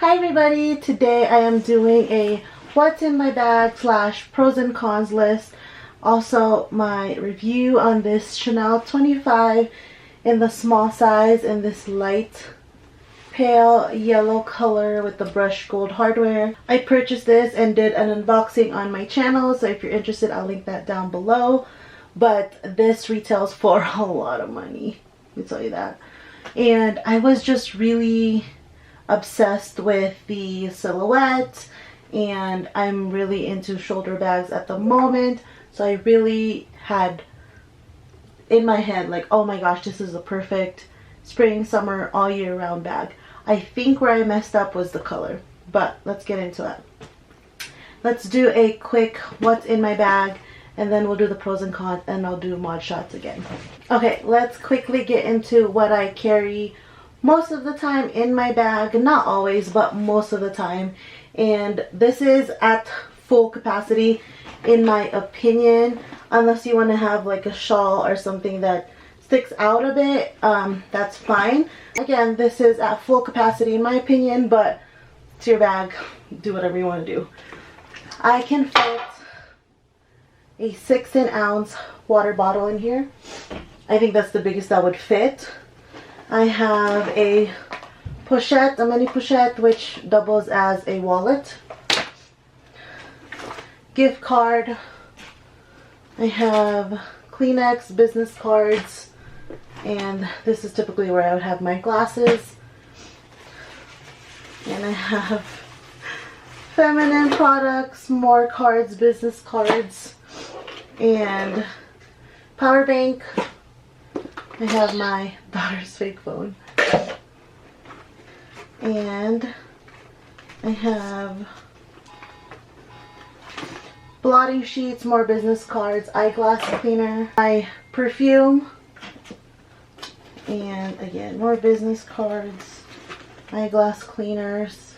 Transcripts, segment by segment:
Hi everybody, today I am doing a what's in my bag / pros and cons list. Also my review on this Chanel 25 in the small size in this light pale yellow color with the brushed gold hardware. I purchased this and did an unboxing on my channel, so if you're interested I'll link that down below. But this retails for a lot of money, let me tell you that. And I was just really obsessed with the silhouette, and I'm really into shoulder bags at the moment, so I really had in my head like, oh my gosh, this is a perfect spring, summer, all year round bag. I think where I messed up was the color, but let's get into it. Let's do a quick what's in my bag, and then we'll do the pros and cons, and I'll do mod shots again. Okay, let's quickly get into what I carry most of the time in my bag. Not always, but most of the time. And this is at full capacity in my opinion, unless you want to have like a shawl or something that sticks out a bit, that's fine. Again, this is at full capacity in my opinion, but it's your bag, do whatever you want to do. I can fit a 16-ounce water bottle in here. I think that's the biggest that would fit. I have a pochette, a mini pochette, which doubles as a wallet. Gift card. I have Kleenex, business cards, and this is typically where I would have my glasses. And I have feminine products, more cards, business cards, and power bank. I have my daughter's fake phone, and I have blotting sheets, more business cards, eyeglass cleaner, my perfume, and again more business cards, eyeglass cleaners,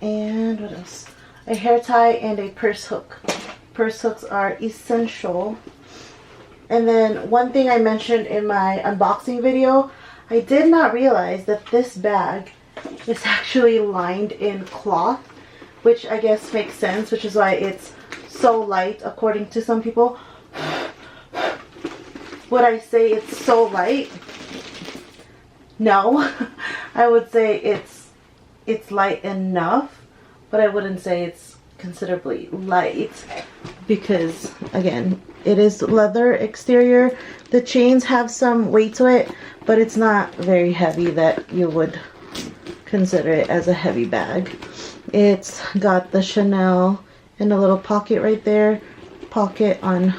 and what else? A hair tie and a purse hook. Purse hooks are essential. And then one thing I mentioned in my unboxing video, I did not realize that this bag is actually lined in cloth, which I guess makes sense, which is why it's so light according to some people. Would I say it's so light? No. I would say it's light enough, but I wouldn't say it's considerably light, because again, it is leather exterior. The chains have some weight to it, but it's not very heavy that you would consider it as a heavy bag. It's got the Chanel in a little pocket right there, pocket on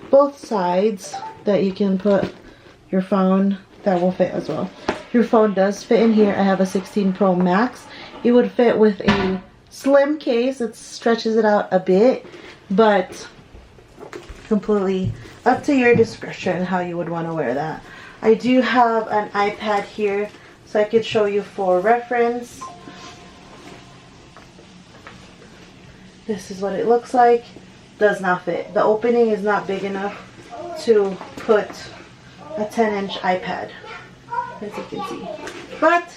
both sides that you can put your phone. That will fit as well. Your phone does fit in here. I have a 16 Pro Max. It would fit with a slim case. It stretches it out a bit, but completely up to your discretion how you would want to wear that. I do have an iPad here, so I could show you for reference. This is what it looks like. Does not fit. The opening is not big enough to put a 10-inch iPad, as you can see. But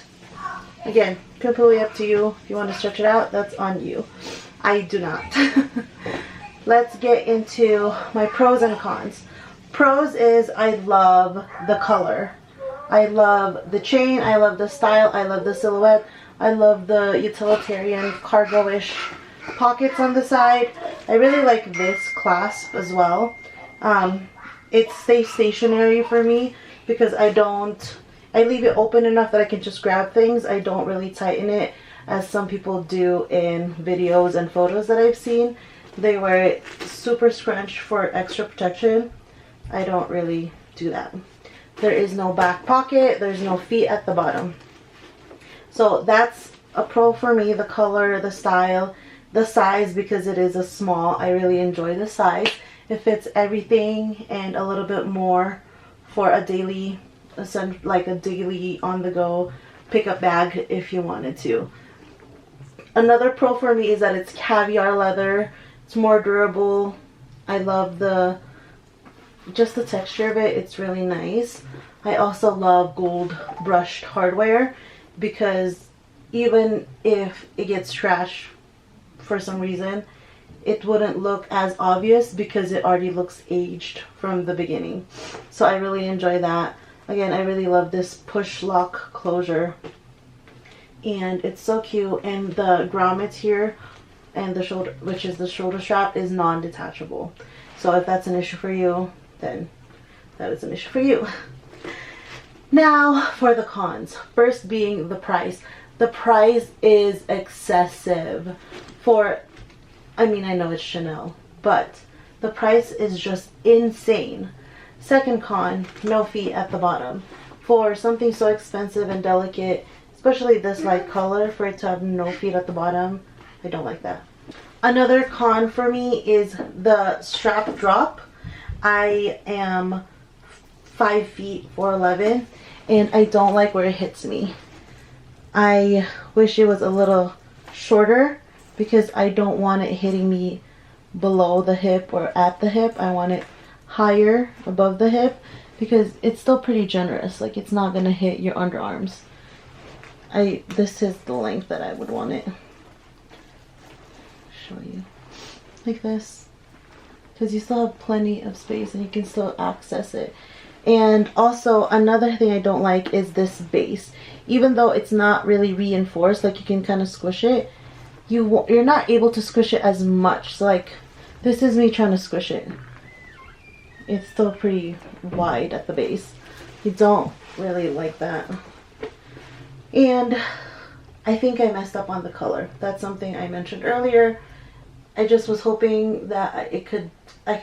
again, completely up to you. If you want to stretch it out, that's on you. I do not. Let's get into my pros and cons. Pros is I love the color. I love the chain. I love the style. I love the silhouette. I love the utilitarian cargo-ish pockets on the side. I really like this clasp as well. It stays stationary for me because I leave it open enough that I can just grab things. I don't really tighten it as some people do in videos and photos that I've seen. They wear it super scrunched for extra protection. I don't really do that. There is no back pocket. There's no feet at the bottom. So that's a pro for me. The color, the style, the size, because it is a small. I really enjoy the size. It fits everything and a little bit more for a daily, like a daily on-the-go pickup bag if you wanted to. Another pro for me is that it's caviar leather. It's more durable. I love just the texture of it. It's really nice. I also love gold brushed hardware because even if it gets trashed for some reason, it wouldn't look as obvious because it already looks aged from the beginning. So I really enjoy that. Again, I really love this push lock closure, and it's so cute. And the grommets here and the shoulder, which is the shoulder strap, is non-detachable. So if that's an issue for you, then that is an issue for you. Now for the cons. First being the price. The price is excessive for, I mean, I know it's Chanel, but the price is just insane. Second con, no feet at the bottom. For something so expensive and delicate, especially this light color, for it to have no feet at the bottom, I don't like that. Another con for me is the strap drop. I am 5 feet 4'11", and I don't like where it hits me. I wish it was a little shorter because I don't want it hitting me below the hip or at the hip. I want it higher above the hip because it's still pretty generous. Like, it's not gonna hit your underarms. This is the length that I would want it. Show you like this, because you still have plenty of space and you can still access it. And also another thing I don't like is this base. Even though it's not really reinforced, like you can kind of squish it, you're not able to squish it as much. So like, this is me trying to squish it. It's still pretty wide at the base. You don't really like that. And I think I messed up on the color. That's something I mentioned earlier. I just was hoping that I could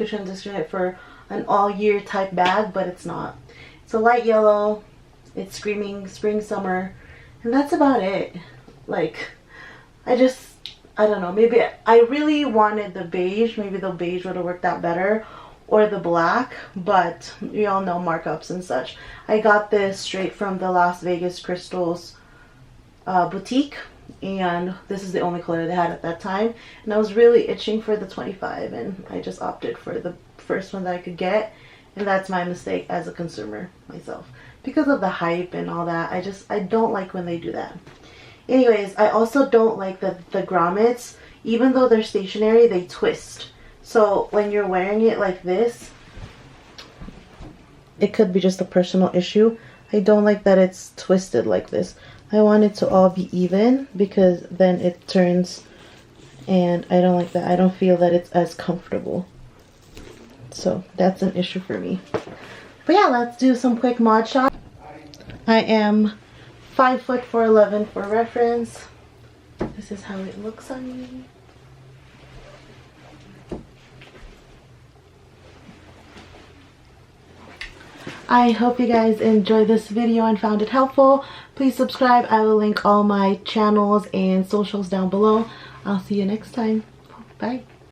transition it for an all year type bag, but it's not. It's a light yellow. It's screaming spring, summer, and that's about it. Like, I don't know, maybe I really wanted the beige. Maybe the beige would have worked out better, or the black, but you all know markups and such. I got this straight from the Las Vegas Crystals boutique, and this is the only color they had at that time, and I was really itching for the 25, and I just opted for the first one that I could get. And that's my mistake as a consumer myself, because of the hype and all that. I don't like when they do that. Anyways, I also don't like the grommets. Even though they're stationary, they twist. So when you're wearing it like this, it could be just a personal issue. I don't like that it's twisted like this. I want it to all be even, because then it turns, and I don't like that. I don't feel that it's as comfortable. So that's an issue for me. But yeah, let's do some quick mod shots. I am 5 foot 4'11" for reference. This is how it looks on me. I hope you guys enjoyed this video and found it helpful. Please subscribe. I will link all my channels and socials down below. I'll see you next time. Bye.